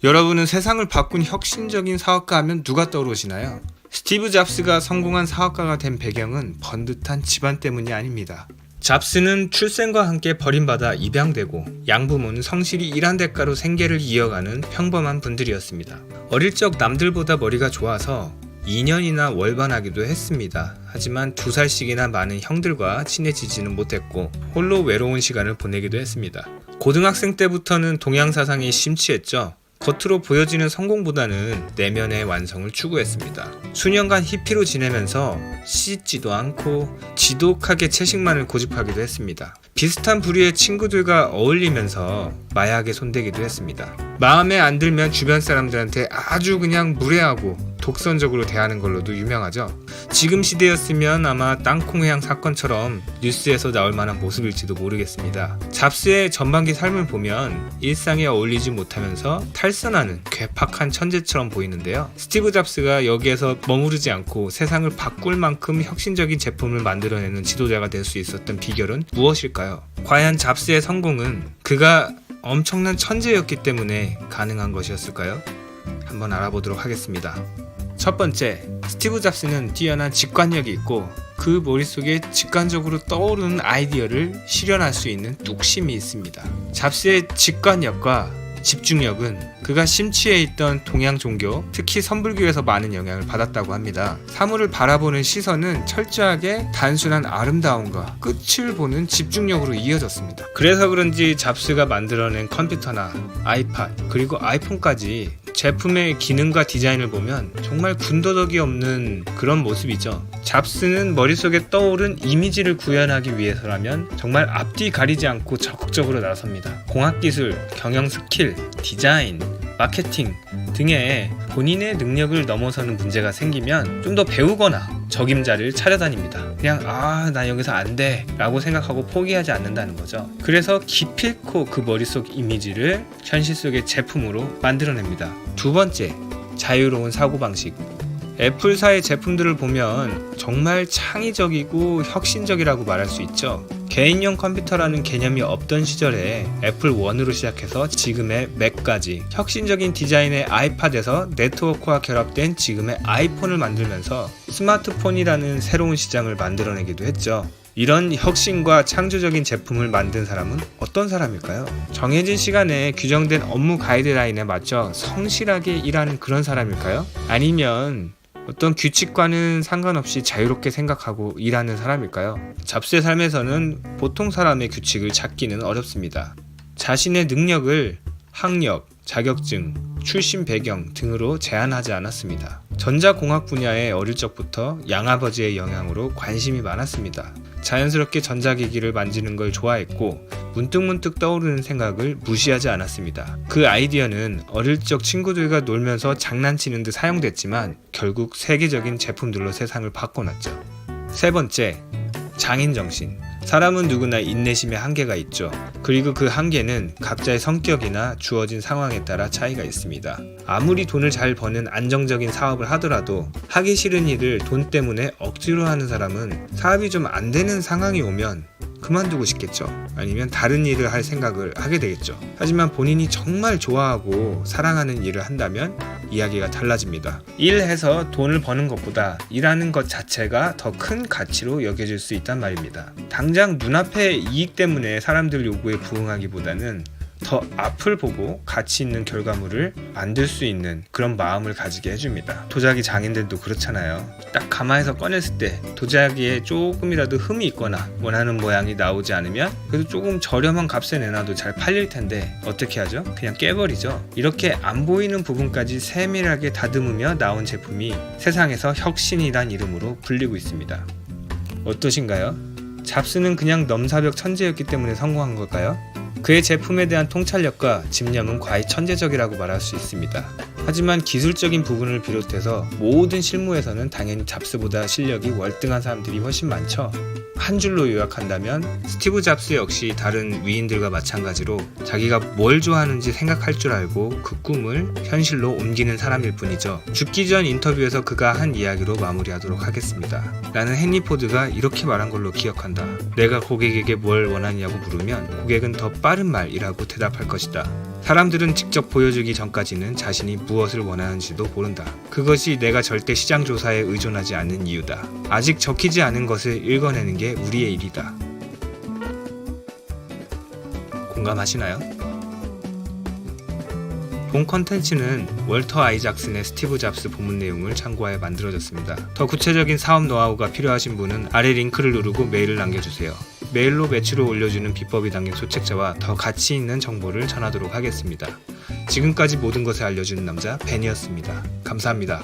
여러분은 세상을 바꾼 혁신적인 사업가 하면 누가 떠오르시나요? 스티브 잡스가 성공한 사업가가 된 배경은 번듯한 집안 때문이 아닙니다. 잡스는 출생과 함께 버림받아 입양되고 양부모는 성실히 일한 대가로 생계를 이어가는 평범한 분들이었습니다. 어릴 적 남들보다 머리가 좋아서 2년이나 월반하기도 했습니다. 하지만 2살씩이나 많은 형들과 친해지지는 못했고 홀로 외로운 시간을 보내기도 했습니다. 고등학생 때부터는 동양사상에 심취했죠. 겉으로 보여지는 성공보다는 내면의 완성을 추구했습니다. 수년간 히피로 지내면서 씻지도 않고 지독하게 채식만을 고집하기도 했습니다. 비슷한 부류의 친구들과 어울리면서 마약에 손대기도 했습니다. 마음에 안 들면 주변 사람들한테 아주 그냥 무례하고 독선적으로 대하는 걸로도 유명하죠. 지금 시대였으면 아마 땅콩회항 사건처럼 뉴스에서 나올 만한 모습일지도 모르겠습니다. 잡스의 전반기 삶을 보면 일상에 어울리지 못하면서 탈선하는 괴팍한 천재처럼 보이는데요. 스티브 잡스가 여기에서 머무르지 않고 세상을 바꿀 만큼 혁신적인 제품을 만들어내는 지도자가 될 수 있었던 비결은 무엇일까요? 과연 잡스의 성공은 그가 엄청난 천재였기 때문에 가능한 것이었을까요? 한번 알아보도록 하겠습니다. 첫 번째, 스티브 잡스는 뛰어난 직관력이 있고 그 머릿속에 직관적으로 떠오르는 아이디어를 실현할 수 있는 뚝심이 있습니다. 잡스의 직관력과 집중력은 그가 심취해 있던 동양 종교, 특히 선불교에서 많은 영향을 받았다고 합니다. 사물을 바라보는 시선은 철저하게 단순한 아름다움과 끝을 보는 집중력으로 이어졌습니다. 그래서 그런지 잡스가 만들어낸 컴퓨터나 아이팟 그리고 아이폰까지 제품의 기능과 디자인을 보면 정말 군더더기 없는 그런 모습이죠. 잡스는 머릿속에 떠오른 이미지를 구현하기 위해서라면 정말 앞뒤 가리지 않고 적극적으로 나섭니다. 공학기술, 경영스킬, 디자인, 마케팅 등의 본인의 능력을 넘어서는 문제가 생기면 좀 더 배우거나 적임자를 차려다닙니다. 그냥 나 여기서 안 돼 라고 생각하고 포기하지 않는다는 거죠. 그래서 기필코 그 머릿속 이미지를 현실 속의 제품으로 만들어냅니다. 두 번째, 자유로운 사고방식. 애플사의 제품들을 보면 정말 창의적이고 혁신적이라고 말할 수 있죠. 개인용 컴퓨터라는 개념이 없던 시절에 애플 1으로 시작해서 지금의 맥까지 혁신적인 디자인의 아이팟에서 네트워크와 결합된 지금의 아이폰을 만들면서 스마트폰이라는 새로운 시장을 만들어내기도 했죠. 이런 혁신과 창조적인 제품을 만든 사람은 어떤 사람일까요? 정해진 시간에 규정된 업무 가이드라인에 맞춰 성실하게 일하는 그런 사람일까요? 아니면 어떤 규칙과는 상관없이 자유롭게 생각하고 일하는 사람일까요? 잡스의 삶에서는 보통 사람의 규칙을 찾기는 어렵습니다. 자신의 능력을 학력, 자격증, 출신 배경 등으로 제한하지 않았습니다. 전자공학 분야에 어릴 적부터 양아버지의 영향으로 관심이 많았습니다. 자연스럽게 전자기기를 만지는 걸 좋아했고 문득문득 떠오르는 생각을 무시하지 않았습니다. 그 아이디어는 어릴 적 친구들과 놀면서 장난치는 듯 사용됐지만 결국 세계적인 제품들로 세상을 바꿔놨죠. 세 번째, 장인정신. 사람은 누구나 인내심의 한계가 있죠. 그리고 그 한계는 각자의 성격이나 주어진 상황에 따라 차이가 있습니다. 아무리 돈을 잘 버는 안정적인 사업을 하더라도 하기 싫은 일을 돈 때문에 억지로 하는 사람은 사업이 좀 안 되는 상황이 오면 그만두고 싶겠죠. 아니면 다른 일을 할 생각을 하게 되겠죠. 하지만 본인이 정말 좋아하고 사랑하는 일을 한다면 이야기가 달라집니다. 일해서 돈을 버는 것보다 일하는 것 자체가 더 큰 가치로 여겨질 수 있단 말입니다. 당장 눈앞의 이익 때문에 사람들 요구에 부응하기보다는 더 앞을 보고 가치 있는 결과물을 만들 수 있는 그런 마음을 가지게 해줍니다. 도자기 장인들도 그렇잖아요. 딱 가마에서 꺼냈을 때 도자기에 조금이라도 흠이 있거나 원하는 모양이 나오지 않으면 그래도 조금 저렴한 값에 내놔도 잘 팔릴 텐데 어떻게 하죠? 그냥 깨버리죠. 이렇게 안 보이는 부분까지 세밀하게 다듬으며 나온 제품이 세상에서 혁신이란 이름으로 불리고 있습니다. 어떠신가요? 잡스는 그냥 넘사벽 천재였기 때문에 성공한 걸까요? 그의 제품에 대한 통찰력과 집념은 과히 천재적이라고 말할 수 있습니다. 하지만 기술적인 부분을 비롯해서 모든 실무에서는 당연히 잡스보다 실력이 월등한 사람들이 훨씬 많죠. 한 줄로 요약한다면 스티브 잡스 역시 다른 위인들과 마찬가지로 자기가 뭘 좋아하는지 생각할 줄 알고 그 꿈을 현실로 옮기는 사람일 뿐이죠. 죽기 전 인터뷰에서 그가 한 이야기로 마무리하도록 하겠습니다. 나는 헨리 포드가 이렇게 말한 걸로 기억한다. 내가 고객에게 뭘 원하냐고 물으면 고객은 더 빠른 말이라고 대답할 것이다. 사람들은 직접 보여주기 전까지는 자신이 무엇을 원하는지도 모른다. 그것이 내가 절대 시장 조사에 의존하지 않는 이유다. 아직 적히지 않은 것을 읽어내는 게 우리의 일이다. 공감하시나요? 본 컨텐츠는 월터 아이작슨의 스티브 잡스 본문 내용을 참고하여 만들어졌습니다. 더 구체적인 사업 노하우가 필요하신 분은 아래 링크를 누르고 메일을 남겨주세요. 메일로 매출을 올려주는 비법이 담긴 소책자와 더 가치 있는 정보를 전하도록 하겠습니다. 지금까지 모든 것을 알려주는 남자 벤이었습니다. 감사합니다.